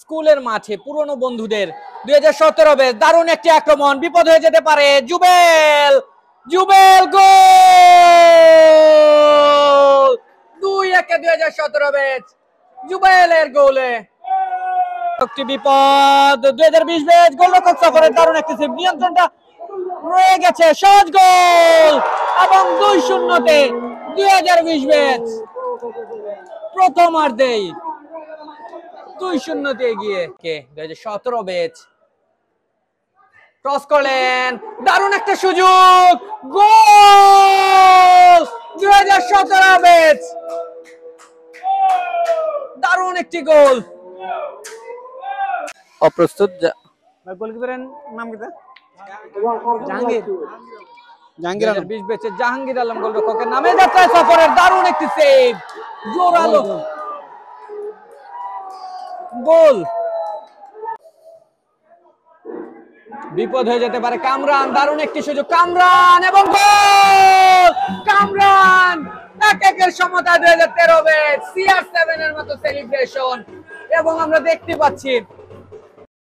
স্কুলের মাঠে পুরনো বন্ধুদের 2017 ব্যাচ দারুণ একটি আক্রমণ, বিপদ হয়ে যেতে পারে। জুবেল জুবেল গোল 2-1 2017 ব্যাচ জুবেলের গোলে। একটি বিপদ 2020 ব্যাচ গোলরক্ষক সফরের দারুণ একটি সেভ, নিয়ন্ত্রণটা রয়ে গেছে, সহজ গোল এবং 2-0 2020 ব্যাচ প্রথমার্ধেই 2-0 এগিয়ে। 2017 ব্যাচ ক্রস করলেন, দারুণ একটা সুযোগ, গোল 2017 ব্যাচ, দারুণ একটি গোল। অপ্রস্তুত গোলকিপারের নাম কি? জাহাঙ্গীর জাহাঙ্গীর আলম। 2020 ব্যাচের জাহাঙ্গীর আলম গোলরক্ষকের নামে যাত্রায় সফরের দারুণ একটি সেভ, জোরালো গোল। বিপদ হয়ে যেতে পারে, কামরান দারুণ একটি সুযোগ, কামরান এবং গোল। কামরান 1-1 সমতা 2013 ব্যাচ CR7 এর মতো সেলিব্রেশন, এবং আমরা দেখতে পাচ্ছি